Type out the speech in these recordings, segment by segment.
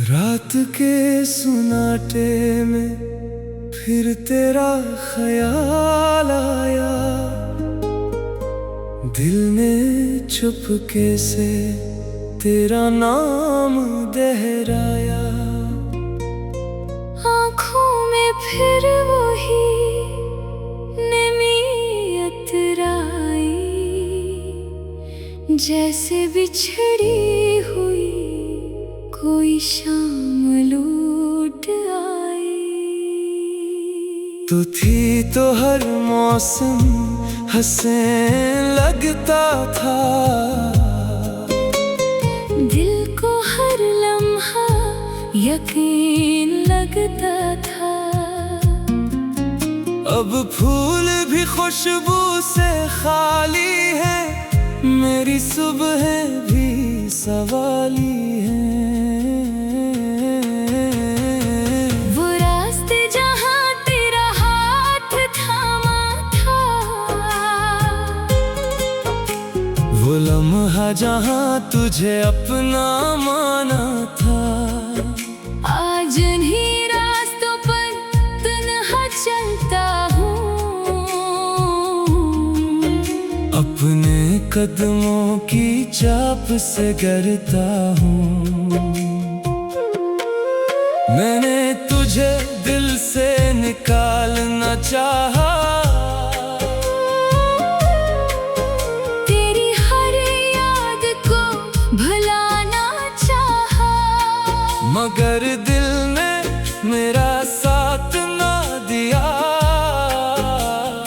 रात के सुनाटे में फिर तेरा ख्याल आया, दिल ने चुपके से तेरा नाम दोहराया। आँखों में फिर वही नमीयत आई, जैसे बिछड़ी हुई कोई शाम लूट आई। तू थी तो हर मौसम हंसे लगता था, दिल को हर लम्हा यकीन लगता था। अब फूल भी खुशबू से खाली है, मेरी सुबह भी सवाली है। वो रास्ते जहाँ तेरा हाथ थामा था, वो लम्हा जहाँ तुझे अपना माना था। आज इन्हीं रास्तों पर तन्हा चलता हूँ, अपने कदमों की चाप से गिरता हूँ। मैंने तुझे दिल से निकालना चाहा, तेरी हर याद को भुलाना चाहा, मगर दिल ने मेरा साथ ना दिया।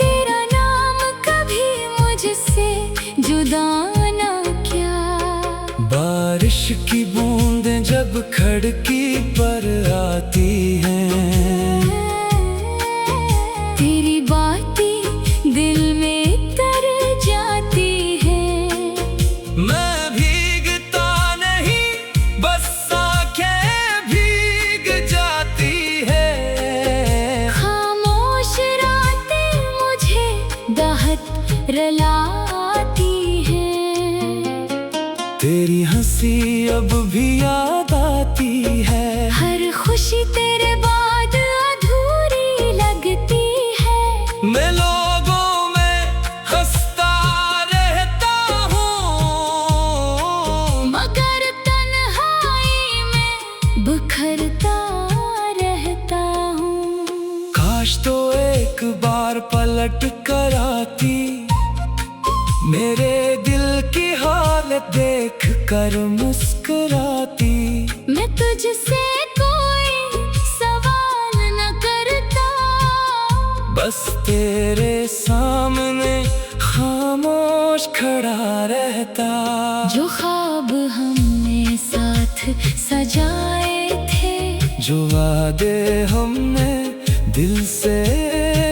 तेरा नाम कभी मुझसे जुदा ना किया। बारिश की बूंदें जब खिड़की पर आती हैं, तेरी बातें दिल में तर जाती है। मैं भीगता नहीं, बस आंखें भीग जाती है। खामोश रातें मुझे दाहत रलाती हैं। तेरी हंसी अब भी याद आती है, हर खुशी तेरे बाद अधूरी लगती है। मैं लोगों में हंसता रहता हूँ, मगर तन्हाई में बिखरता रहता हूँ। काश तो एक बार पलट कर आती, मेरे दिल की हालत देख कर मुस्कुराती। मैं तुझसे कोई सवाल न करता, बस तेरे सामने खामोश खड़ा रहता। जो ख्वाब हमने साथ सजाए थे, जो वादे हमने दिल से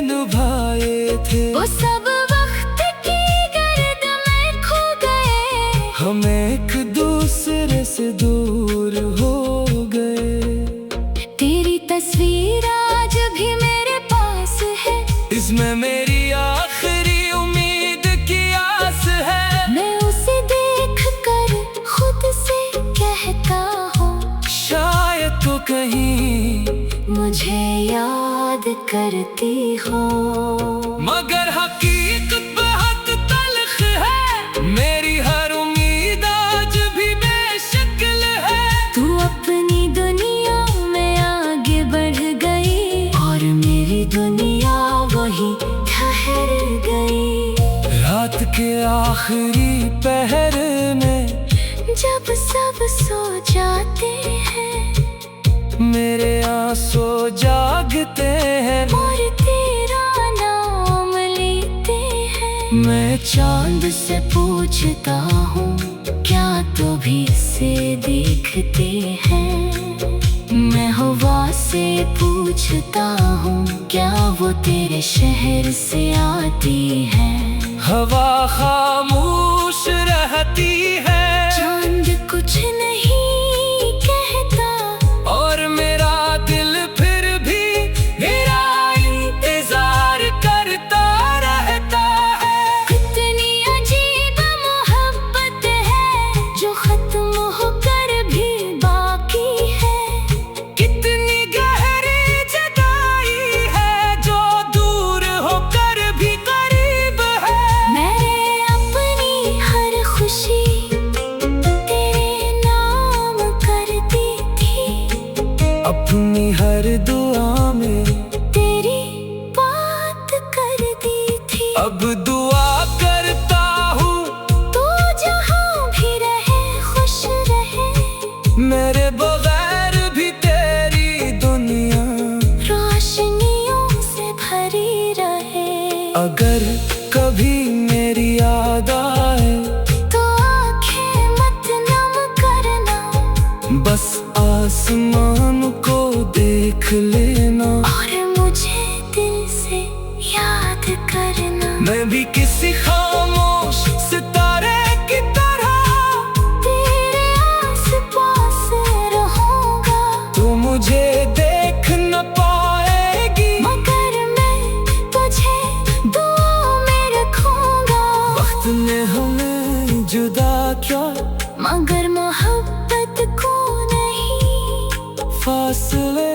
निभाए थे, वो सब वक्त की गर्द में खो गए। हम एक दूसरे से दूर हो गए। तेरी तस्वीर आज भी मेरे पास है, इसमें मेरी आखिरी उम्मीद की आस है। मैं उसे देख कर खुद से कहता हूँ, शायद तो कहीं मुझे याद करती हो। मगर हकीकत बहुत तल्ख है, मेरी हर उम्मीद आज भी बेशक्ल है। तू अपनी दुनिया में आगे बढ़ गई, और मेरी दुनिया वही ठहर गई। रात के आखिरी पहर में जब सब सो जाते हैं, मेरे आंसू जागते हैं, और तेरा नाम लेते हैं। मैं चांद से पूछता हूँ, क्या तो भी से देखते हैं। मैं हवा से पूछता हूँ, क्या वो तेरे शहर से आती है। हवा खामोश रहती है, चांद कुछ नहीं कहता, और मेरा दिल फिर भी मेरा इंतजार करता रहता है। कितनी अजीब मोहब्बत है, जो खत्म होकर भी बाकी है। अपनी हर दुआ में तेरी बात कर दी थी। अब दुआ करता हूँ तू जहाँ भी रहे खुश रहे, मेरे बगैर भी तेरी दुनिया रोशनियों से भरी रहे। अगर कभी मेरी याद आए तो आंखें मत नम करना, बस आसमान को देख लेना और मुझे दिल से याद करना। मैं भी किसी खामोश सितारे की तरह तेरे आस-पास रहूंगा, तू मुझे देख न पाएगी, मगर मैं तुझे दुआ में रखूंगा। वक्त ने हमें जुदा किया मगर मोहब्बत को नहीं, फासले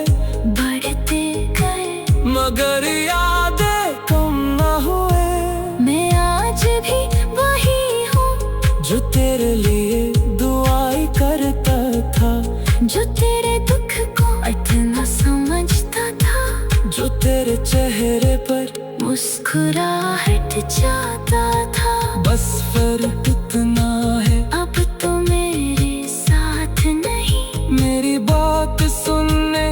बढ़ते गए मगर यादें कम न हुए। मैं आज भी वही हूँ जो तेरे लिए दुआएं करता था, जो तेरे दुख को इतना समझता था, जो तेरे चेहरे पर मुस्कुराहट चाहता था। बस फर्क इतना है अब तो मेरे साथ नहीं, मेरी बात सुनने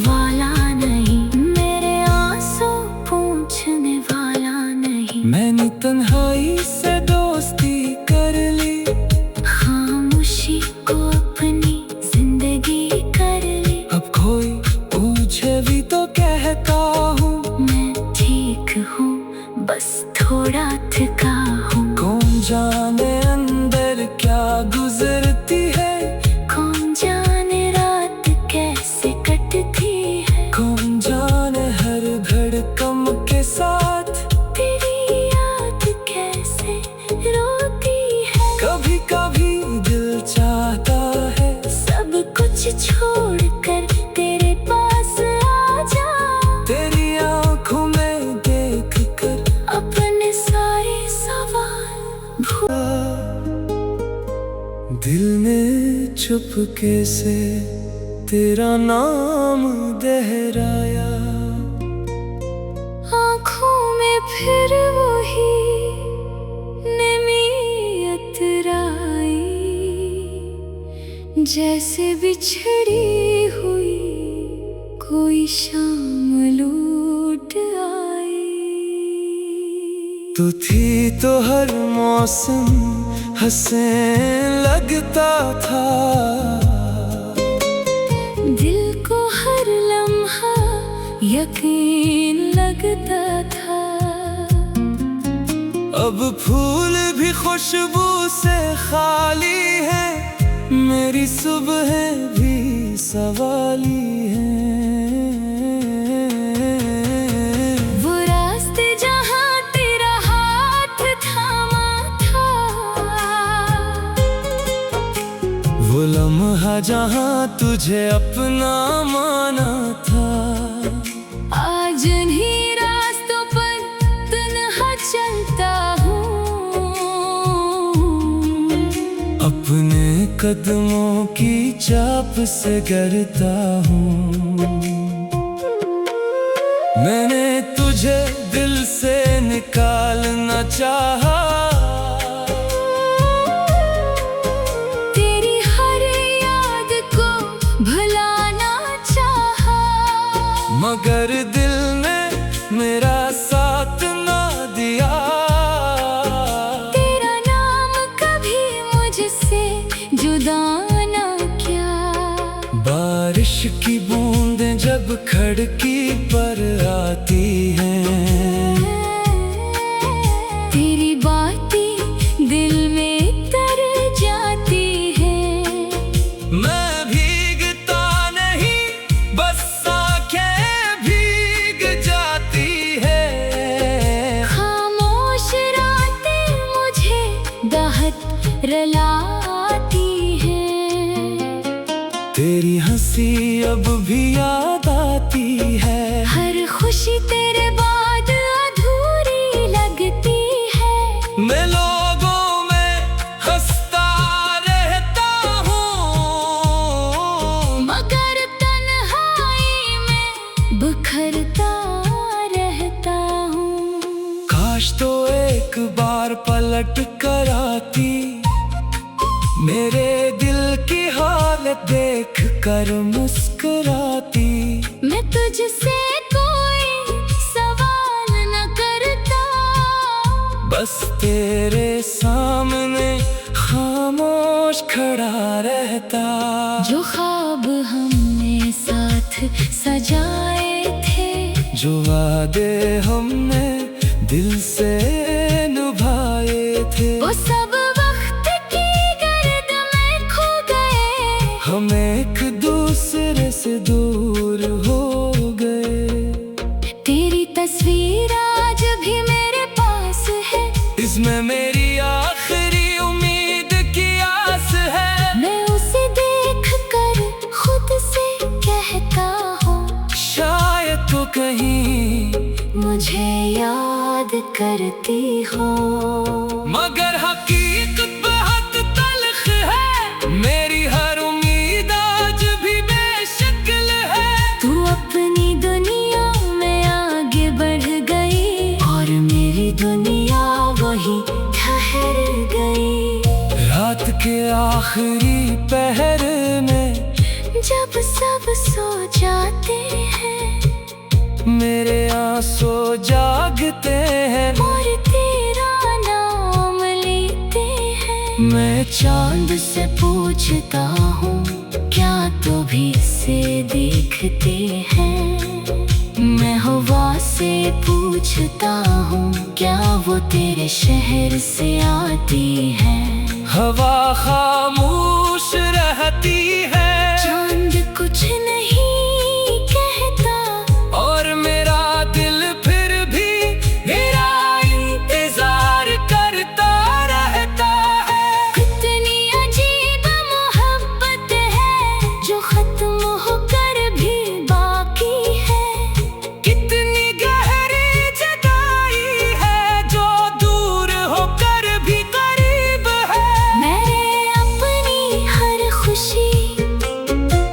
वाला नहीं, मेरे आंसू पूछने वाला नहीं। मैंने तन्हाई से दोस्ती कर ली, खामोशी को अपनी जिंदगी कर ली। अब कोई पूछे भी तो कहता हूँ मैं ठीक हूँ, बस थोड़ा थका हूँ। कौन जाने अंदर क्या गुजरती है, कौन जाने रात कैसे कटती है, कौन जाने हर धड़कन के साथ तेरी याद कैसे रोती है। कभी कभी दिल चाहता है सब कुछ छोड़कर तेरे पास आ जा, तेरी आंखों में देख कर अपने सारे सवाल दिल ने चुपके से तेरा नाम दोहराया। आँखों में फिर वही नमीयत आई, जैसे बिछड़ी हुई कोई शाम लूट आई। तू थी तो हर मौसम हंसने लगता था, दिल को हर लम्हा यकीन लगता था। अब फूल भी खुशबू से खाली है, मेरी सुबह भी सवाली है। वो रास्ते जहाँ तेरा हाथ थामा था, वो लम्हा जहाँ तुझे अपना माना था, आज इन्हीं रास्तों पर तन्हा चलता हूँ। अपने कदमों की चाप से गिरता हूँ। मैंने तुझे दिल से निकालना चाहा, तेरी हर याद को भुलाना चाहा, मगर दिल ने मेरा साथ ना दिया। तेरा नाम कभी मुझसे जुदा ना किया। बारिश की बूंदें जब खिड़की पर आती हैं, तेरी बातें दिल में तर जाती है। मैं भीगता नहीं, बस आंखें भीग जाती है। खामोश रातें मुझे दाहत रलाती है। तेरी हंसी अब भी याद आती है, हर खुशी तेरे बाद अधूरी लगती है। मैं लोगों में हंसता रहता हूँ, मगर तन्हा देख कर मुस्कुराती। मैं तुझसे कोई सवाल न करता, बस तेरे सामने खामोश खड़ा रहता। जो ख्वाब हमने साथ सजाए थे, जो वादे हमने दिल से निभाए थे, वो सब वक्त की गर्द में खो गए। हम एक दूसरे से दूर हो गए। तेरी तस्वीर आज भी मेरे पास है, इसमें मेरी आखिरी उम्मीद की आस है। मैं उसे देख कर खुद से कहता हूँ, शायद तो कहीं मुझे याद करती हो। मगर हकीकत बहुत तल्ख है, मेरी हर उम्मीद आज भी बेशक्ल है। तू अपनी दुनिया में आगे बढ़ गई, और मेरी दुनिया वही ठहर गई। रात के आखिरी पहर में जब सब सो जाते हैं, मेरे आंसू जागते हैं, और तेरा नाम लेते हैं। मैं चांद से पूछता हूँ, क्या तू भी से देखते हैं। मैं हवा से पूछता हूँ, क्या वो तेरे शहर से आती है। हवा खामोश रहती है, चांद कुछ नहीं कहता, और मेरा दिल फिर भी मेरा इंतजार करता रहता है। कितनी अजीब मोहब्बत है, जो खत्म होकर भी बाकी है। कितनी गहरी जुदाई है, जो दूर होकर भी करीब है। मैंने अपनी हर खुशी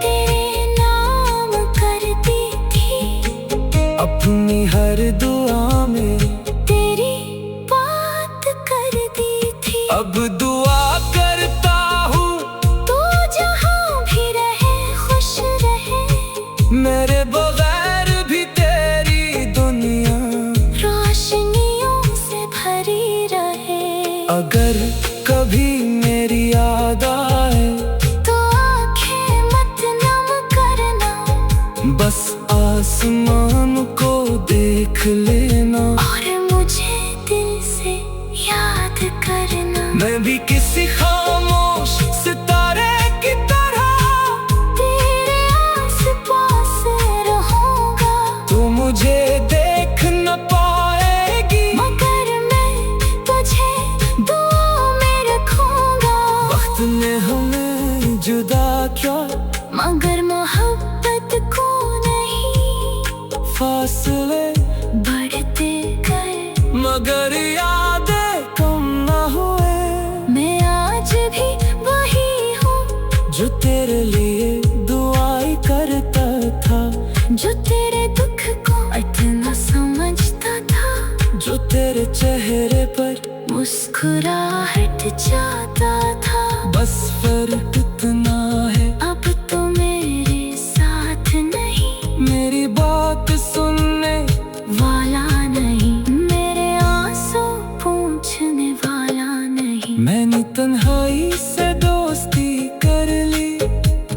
तेरे नाम कर दी थी, अपनी हर दुआ में तेरी बात कर दी थी। अब दुआ करता हूँ, तू जहाँ भी रहे खुश रहे, मेरे बगैर भी तेरी दुनिया रोशनियों से भरी रहे। अगर कभी मेरी याद आए, तो आंखें मत नम करना, बस आसमान को देख लेना। और मुझे दिल से याद करना। मैं भी किसी खामोश सितारे की तरह तेरे आस-पास रहूंगा, तू मुझे देख न पाएगी, मगर मैं तुझे दुआ में रखूंगा। वक्त ने हमें जुदा किया, मगर मोहब्बत को नहीं, फासले बढ़ते गए। मगर यादें कम न हुए। मैं आज भी वही हूँ, जो तेरे लिए दुआएं करता था, जो तेरे दुख को इतना समझता था, जो तेरे चेहरे पर मुस्कुराहट जाता था। बस फर्क इतना है, अब तो मेरे साथ नहीं, मेरी बात सुनने वाला नहीं, मेरे आंसू पूछने वाला नहीं। मैंने तन्हाई से दोस्ती कर ली,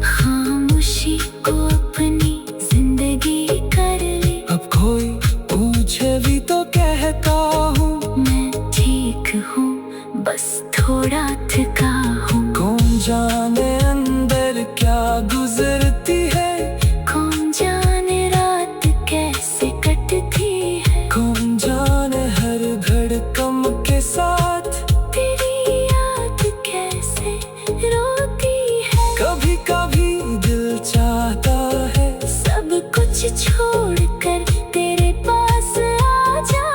खामोशी को अपनी जिंदगी कर ली। अब कोई पूछे भी तो कहता हूँ, मैं ठीक हूँ, बस थोड़ा थका हूँ। कौन जाने अंदर क्या गुजरती है, कौन जाने रात कैसे कटती है। कौन जाने हर धड़कन के साथ तेरी याद कैसे रोती है। कभी कभी दिल चाहता है, सब कुछ छोड़कर तेरे पास आ जा।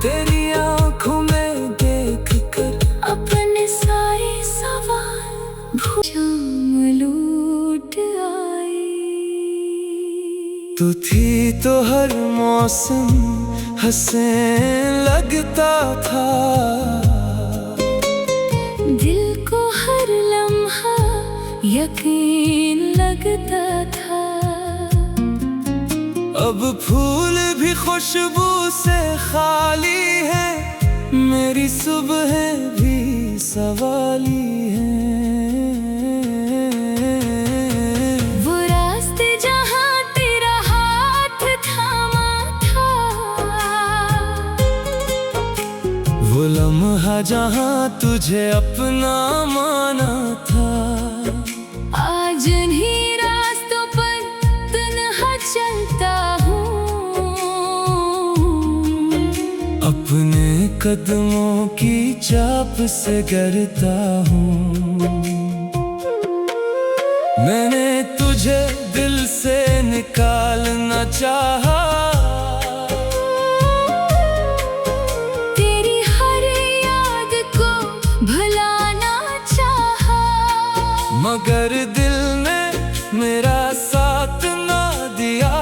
तेरी आंखों में देख कर अपने सारे सवाल शाम लूट आई। तू थी तो हर मौसम हंसने लगता था, दिल को हर लम्हा यकीन लगता था। अब फूल भी खुशबू से खाली है, मेरी सुबह भी सवाली है। वो रास्ते जहाँ तेरा हाथ थामा था, वो लम्हा जहाँ तुझे अपना माना था। आज इन्हीं रास्तों पर तन्हा चलता हूँ, अपने कदमों की चाप से गिरता हूँ। मैंने तुझे दिल से निकालना चाहा, तेरी हर याद को भुलाना चाहा, मगर दिल ने मेरा साथ ना दिया।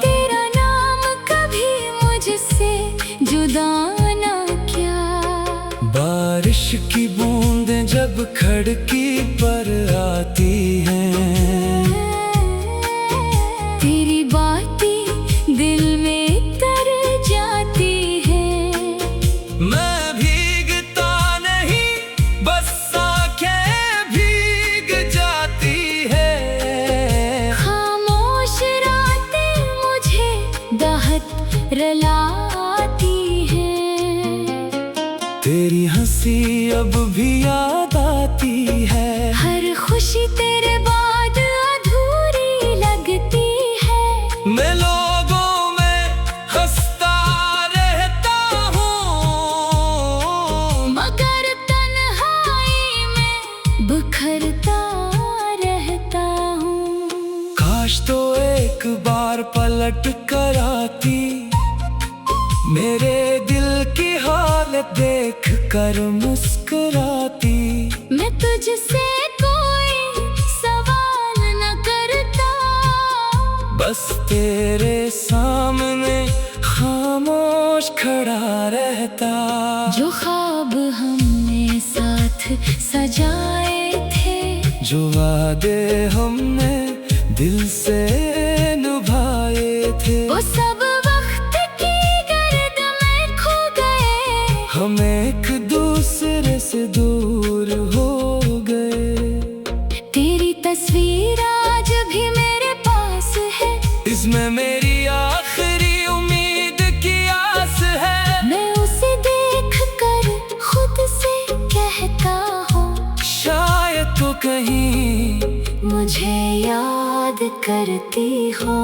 तेरा नाम कभी मुझसे जुदा ना किया। बारिश की बूंदें जब खिड़की पर आती हैं, तेरी बातें दिल में तर जाती है। मैं भीगता नहीं, बस आंखें भीग जाती है। खामोश रातें मुझे दाहत रलाती है। तेरी हंसी अब भी याद आती है, हर खुशी तेरे बाद अधूरी लगती है। मैं लोगों में हंसता रहता हूँ, मगर तन्हाई में बिखरता रहता हूँ। काश तो एक बार पलट कर आती, मेरे दिल की हालत देख कर मुस्कुराती। मैं तुझसे कोई सवाल न करता, बस तेरे सामने खामोश खड़ा रहता। जो ख्वाब हमने साथ सजाए थे, जो वादे हमने दिल से निभाए थे, वो सब वक्त की गर्द में खो गए। हम एक दूसरे से दूर हो गए। तेरी तस्वीर आज भी मेरे पास है, इसमें मेरी आखिरी उम्मीद की आस है। मैं उसे देख कर खुद से कहता हूँ, शायद तो कहीं मुझे याद करती हो।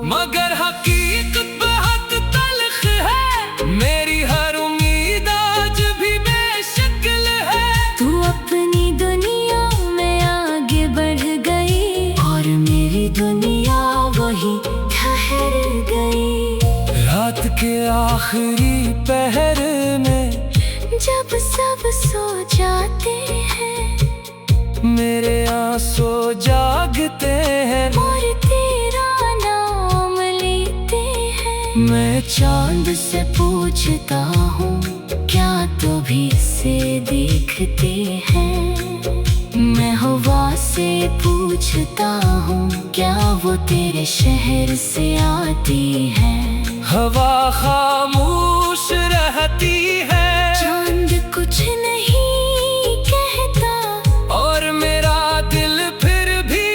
मगर हकीकत बहुत तल्ख है, मेरी हर उम्मीद आज भी बेशक्ल है। तू अपनी दुनिया में आगे बढ़ गई, और मेरी दुनिया वही ठहर गई। रात के आखिरी पहर में जब सब सो जाते हैं, मेरे आंसू जागते हैं, और तेरा नाम लेते हैं। मैं चांद से पूछता हूँ, क्या तो भी से देखते हैं। मैं हवा से पूछता हूँ, क्या वो तेरे शहर से आती है। हवा खामोश रहती है, चांद कुछ नहीं कहता, और मेरा दिल फिर भी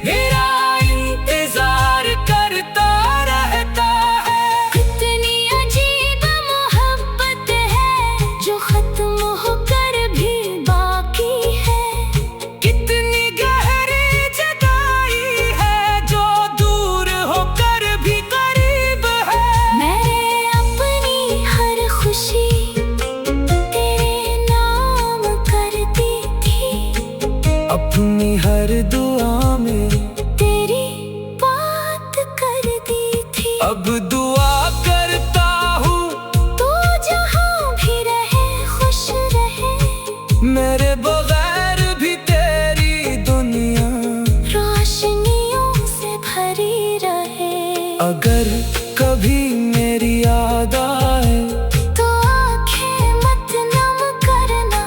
मेरा इंतजार करता रहता है। कितनी अजीब मोहब्बत है, जो खत्म होकर भी बाकी है। कितनी गहरी जुदाई है, जो दूर होकर भी करीब है। मैंने अपनी हर खुशी तेरे नाम कर दी थी, अपनी हर दुआ में तेरी बात कर दी थी। अब दुआ करता हूँ, तू जहाँ भी रहे खुश रहे, मेरे बगैर भी तेरी दुनिया रोशनियों से भरी रहे। अगर कभी मेरी याद आए, तो आंखें मत नम करना,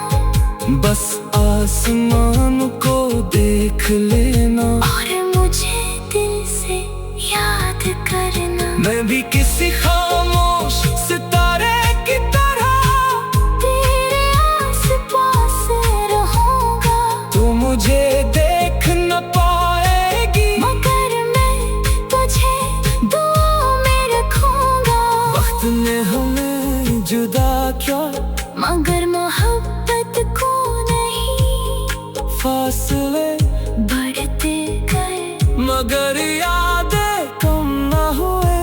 बस आसमान को देख देख लेना और मुझे दिल से याद करना। मैं भी किसी खामोश सितारे की तरह तेरे आस-पास रहूंगा। तू मुझे देख न पाएगी मगर मैं तुझे दुआ में रखूंगा। वक्त ने हमें जुदा किया मगर मोहब्बत को नहीं। फासले बढ़ते गए मगर यादें कम न हुए।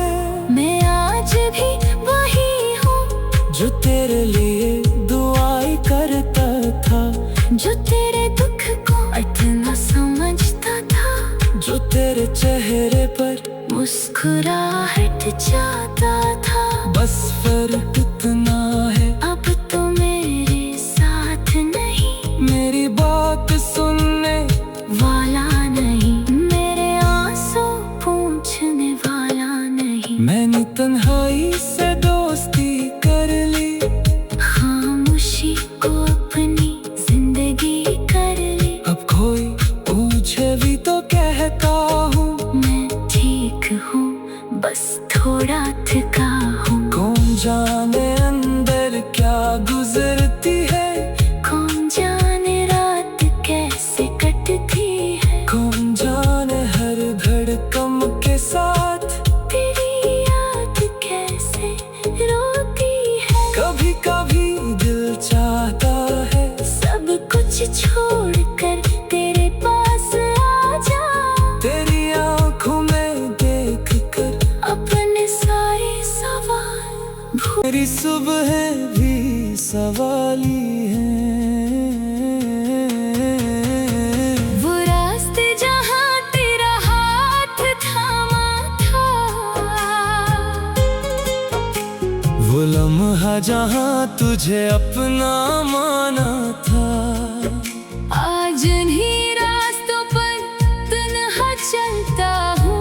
मैं आज भी वही हूँ जो तेरे लिए दुआएं करता था, जो तेरे दुख को इतना समझता था, जो तेरे चेहरे पर मुस्कुराहट चाहता था। बस फर्क इतना है अब तो मेरे साथ नहीं, मेरी बात सुनने वाला नहीं, मेरे आंसू पूछने वाला नहीं। मैंने तन्हाई से दोस्ती कर ली, खामोशी को अपनी जिंदगी कर ली। अब कोई पूछे भी तो कहता हूँ मैं ठीक हूँ, बस थोड़ा थका हूँ। कौन जाने अंदर क्या गुजरती है, कौन जाने रात कैसे कटती है। कौन जाने हर धड़कन के साथ तेरी याद कैसे रोती है। कभी कभी दिल चाहता है सब कुछ छोड़कर तेरे पास आ जा। तेरी आंखों में देख कर अपने सारे सवाल मेरी सुबह भी सवाली है। वो रास्ते जहाँ तेरा हाथ थामा था, वो लम्हा जहाँ तुझे अपना माना था। आज इन्हीं रास्तों पर तन्हा चलता हूँ।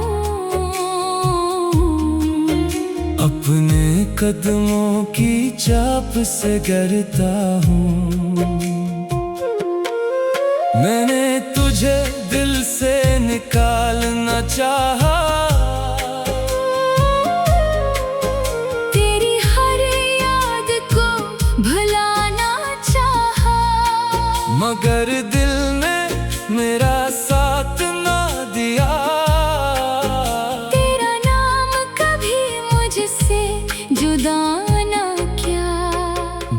अपने कदमों की चाप से गिरता हूँ। मैंने तुझे दिल से निकालना चाहा, तेरी हर याद को भुलाना चाहा। मगर दिल ने मेरा साथ ना दिया। तेरा नाम कभी मुझसे जुदा ना किया।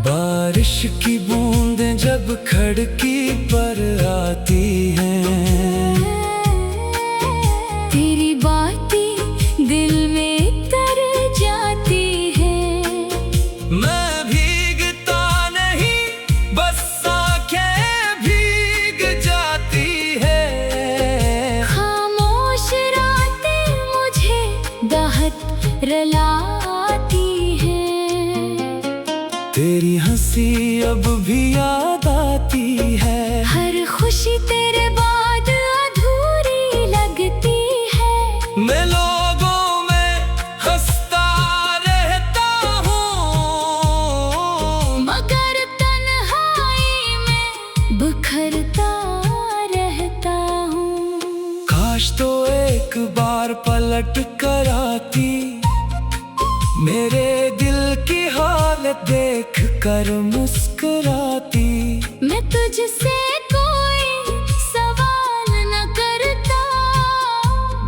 बारिश की बूंदें जब खिड़की पर आती हैं, तेरी बातें दिल में तर जाती है। मैं भीगता नहीं, बस आंखें भीग जाती है। खामोश रातें मुझे दाहत रलाती हैं। तेरी हंसी अब भी याद आती है। हर खुशी तेरे बाद अधूरी लगती है। मैं लोगों में हंसता रहता हूँ, मगर तन्हाई में बिखरता रहता हूँ। काश तो एक बार पलट कर आती, मेरे दिल की हालत देख कर मुस्कुराती। मैं तुझसे कोई सवाल न करता,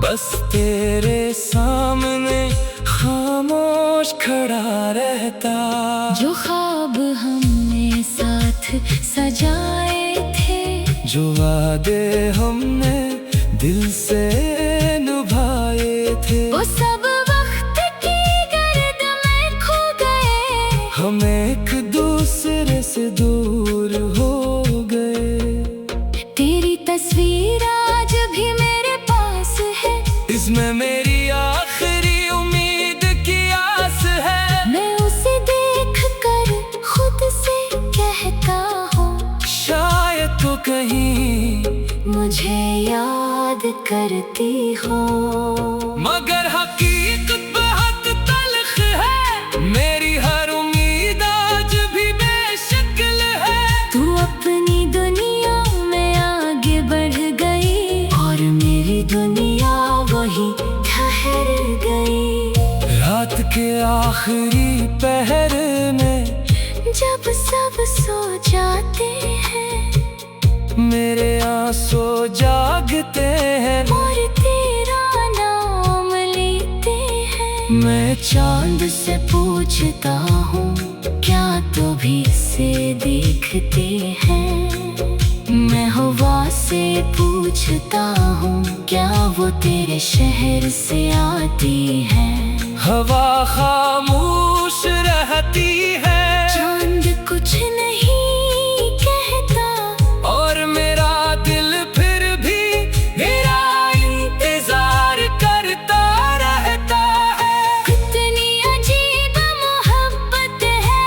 बस तेरे सामने खामोश खड़ा रहता। जो ख्वाब हमने साथ सजाए थे, जो वादे हमने दिल से निभाए थे, वो सब वक्त की गर्द में खो गए। हम एक दूसरे से दूर हो गए। तेरी तस्वीर आज भी मेरे पास है, इसमें मेरी आखिरी उम्मीद की आस है। मैं उसे देख कर खुद से कहता हूँ, शायद तो कहीं मुझे याद करती हो। मगर हकीकत बहुत तल्ख है, मेरी हर उम्मीद आज भी बेशक्ल है। तू अपनी दुनिया में आगे बढ़ गई आखिरी पहर में जब सब सो जाते हैं, मेरे आंसू जागते हैं और तेरा नाम लेते हैं। मैं चांद से पूछता हूँ क्या तू भी इसे देखते हैं। मैं हवा से पूछता हूँ क्या वो तेरे शहर से आती है। हवा खामोश रहती है, चांद कुछ नहीं कहता, और मेरा दिल फिर भी मेरा इंतजार करता रहता है। कितनी अजीब मोहब्बत है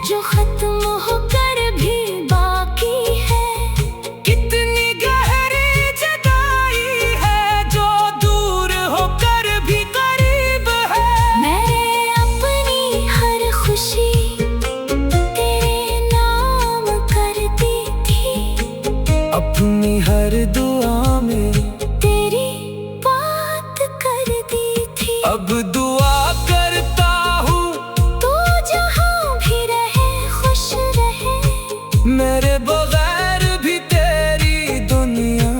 जो खत्म होकर भी बाकी है। कितनी गहरी जुदाई है जो दूर होकर भी करीब है। मैंने अपनी हर खुशी तेरे नाम कर दी थी, अपनी हर दुआ में तेरी बात कर दी थी। अब दुआ करता हूँ तू जहाँ भी रहे खुश रहे, मेरे बगैर भी तेरी दुनिया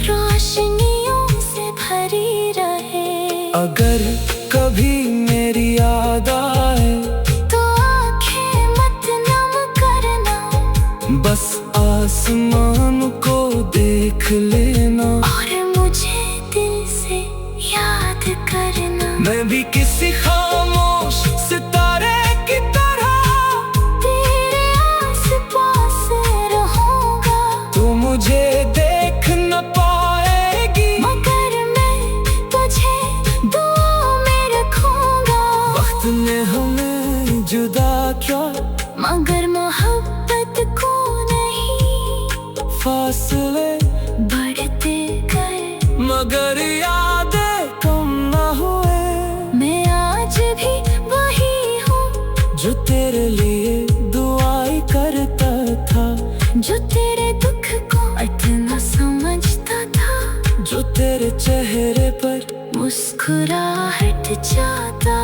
रोशनियों से भरी रहे। अगर कभी मेरी याद आए तो आंखें मत नम करना, बस आसमान को देख लेना। और मुझे दिल से याद करना। मैं भी किसी खामोश सितारे की तरह तेरे आस-पास रहूंगा, तू मुझे देख न पाएगी, मगर मैं तुझे दुआ में रखूंगा। वक्त ने हमें जुदा किया, मगर मोहब्बत को नहीं, फासले बढ़ते गए, मगर यादें कम न हुए। मैं आज भी वही हूँ जो तेरे लिए दुआएं करता था, जो तेरे दुख को इतना समझता था, जो तेरे चेहरे पर मुस्कुराहट चाहता